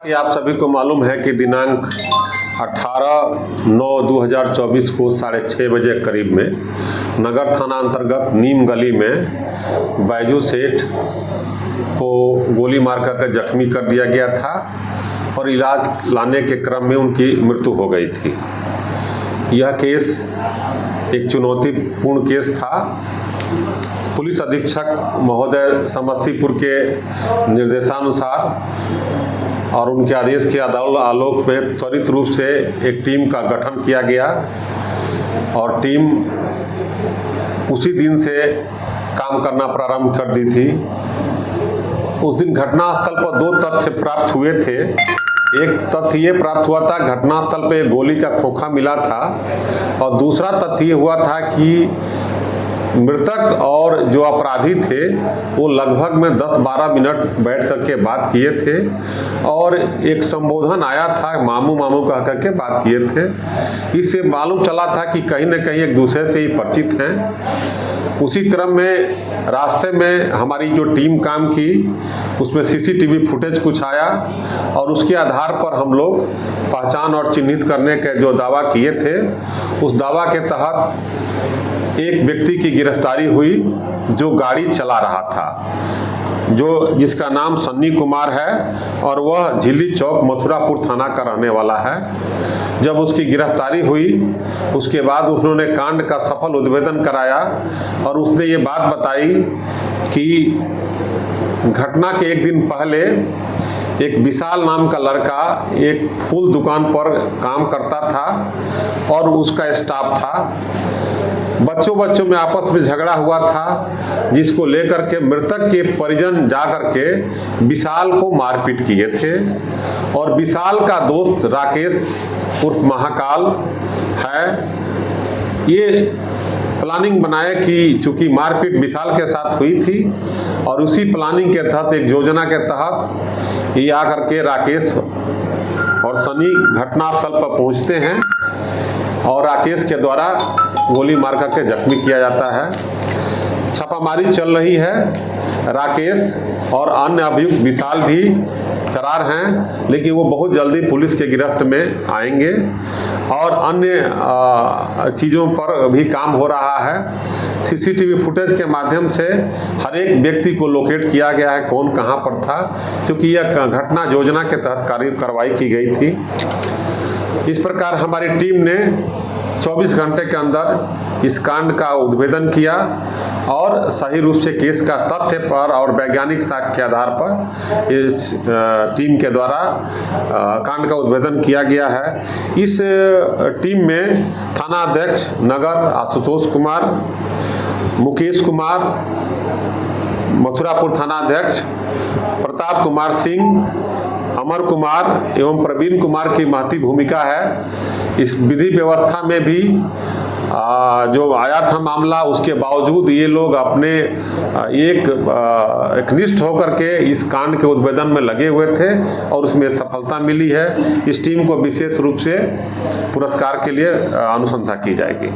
कि आप सभी को मालूम है कि दिनांक 18/9/2024 को 6:30 बजे करीब में नगर थाना अंतर्गत नीम गली में बैजू सेठ को गोली मार कर जख्मी कर दिया गया था और इलाज लाने के क्रम में उनकी मृत्यु हो गई थी। यह केस एक चुनौतीपूर्ण केस था। पुलिस अधीक्षक महोदय समस्तीपुर के निर्देशानुसार और उनके आदेश के आलोक में त्वरित रूप से एक टीम का गठन किया गया और टीम उसी दिन से काम करना प्रारंभ कर दी थी। उस दिन घटनास्थल पर दो तथ्य प्राप्त हुए थे। एक तथ्य ये प्राप्त हुआ था, घटनास्थल पे गोली का खोखा मिला था और दूसरा तथ्य ये हुआ था कि मृतक और जो अपराधी थे वो लगभग में 10-12 मिनट बैठ करके बात किए थे और एक संबोधन आया था, मामू मामू कह करके बात किए थे। इससे मालूम चला था कि कहीं न कहीं एक दूसरे से ही परिचित हैं। उसी क्रम में रास्ते में हमारी जो टीम काम की उसमें सीसीटीवी फुटेज कुछ आया और उसके आधार पर हम लोग पहचान और चिन्हित करने के जो दावा किए थे उस दावा के तहत एक व्यक्ति की गिरफ्तारी हुई जो गाड़ी चला रहा था, जिसका नाम सन्नी कुमार है और वह झिल्ली चौक मथुरापुर थाना का रहने वाला है। जब उसकी गिरफ्तारी हुई उसके बाद उन्होंने कांड का सफल उद्भेदन कराया और उसने ये बात बताई कि घटना के एक दिन पहले एक विशाल नाम का लड़का एक फूल दुकान पर काम करता था और उसका स्टाफ था। बच्चों में आपस में झगड़ा हुआ था जिसको लेकर के मृतक के परिजन जाकर के विशाल को मारपीट किए थे और विशाल का दोस्त राकेश उर्फ महाकाल है। ये प्लानिंग बनाए कि चूंकि मारपीट विशाल के साथ हुई थी और उसी प्लानिंग के तहत एक योजना के तहत ये आकर के राकेश और सनी घटनास्थल पर पहुंचते हैं और राकेश के द्वारा गोली मार करके जख्मी किया जाता है। छापामारी चल रही है। राकेश और अन्य अभियुक्त विशाल भी फरार हैं, लेकिन वो बहुत जल्दी पुलिस के गिरफ्त में आएंगे और अन्य चीज़ों पर भी काम हो रहा है। सीसीटीवी फुटेज के माध्यम से हर एक व्यक्ति को लोकेट किया गया है कौन कहाँ पर था, क्योंकि यह घटना योजना के तहत कार्रवाई की गई थी। इस प्रकार हमारी टीम ने 24 घंटे के अंदर इस कांड का उद्भेदन किया और सही रूप से केस का तथ्य पर और वैज्ञानिक साक्ष्य के आधार पर इस टीम के द्वारा कांड का उद्भेदन किया गया है। इस टीम में थाना अध्यक्ष नगर आशुतोष कुमार, मुकेश कुमार, मथुरापुर थाना अध्यक्ष प्रताप कुमार सिंह, अमर कुमार एवं प्रवीण कुमार की महती भूमिका है। इस विधि व्यवस्था में भी जो आया था मामला, उसके बावजूद ये लोग अपने एकनिष्ठ होकर के इस कांड के उद्भेदन में लगे हुए थे और उसमें सफलता मिली है। इस टीम को विशेष रूप से पुरस्कार के लिए अनुशंसा की जाएगी।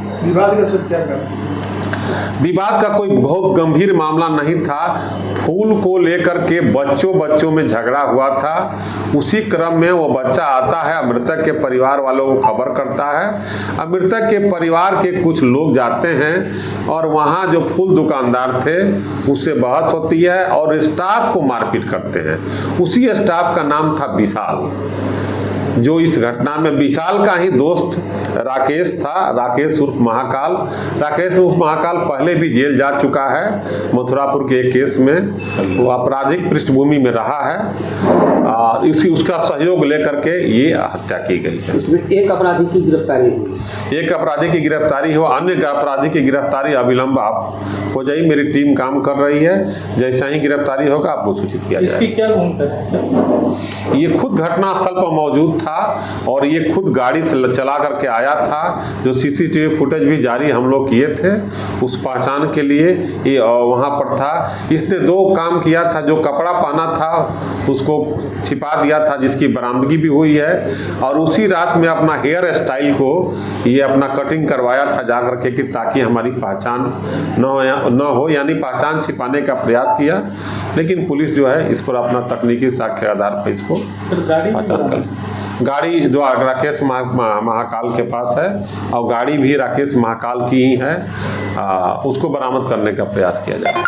विवाद का कोई बहुत गंभीर मामला नहीं था। फूल को लेकर के बच्चों में झगड़ा हुआ था। उसी क्रम में वो बच्चा आता है, मृतक के परिवार वालों को खबर करता है। मृतक के परिवार के कुछ लोग जाते हैं और वहाँ जो फूल दुकानदार थे उससे बहस होती है और स्टाफ को मारपीट करते हैं। उसी स्टाफ का नाम था विशाल, जो इस घटना में विशाल का ही दोस्त राकेश था, राकेश उर्फ महाकाल। राकेश उर्फ महाकाल पहले भी जेल जा चुका है मथुरापुर के एक केस में, वो आपराधिक पृष्ठभूमि में रहा है। उसका सहयोग लेकर के ये हत्या की गई है। इसमें एक अपराधी की गिरफ्तारी हुई, एक अपराधी की गिरफ्तारी हो, अन्य अपराधी की गिरफ्तारी अविलंब आप हो जाए। मेरी टीम काम कर रही है, जैसा ही गिरफ्तारी होगा आपको सूचित किया जाएगा। इसकी क्या भूमिका है? ये खुद घटनास्थल पर मौजूद था और ये खुद गाड़ी से चला करके आया था। जो सीसीटीवी फुटेज भी जारी हम लोग किए थे उस पहचान के लिए ये वहाँ पर था। इसने दो काम किया था। जो कपड़ा पहना था उसको छिपा दिया था, जिसकी बरामदगी भी हुई है। और उसी रात में अपना हेयर स्टाइल को ये अपना कटिंग करवाया था जा करके कि ताकि हमारी पहचान न हो, यानी पहचान छिपाने का प्रयास किया। लेकिन पुलिस जो है इस पर अपना तकनीकी साक्ष्य के आधार पर इसको पहचान कर, गाड़ी जो राकेश महाकाल के पास है और गाड़ी भी राकेश महाकाल की ही है, उसको बरामद करने का प्रयास किया जा रहा है।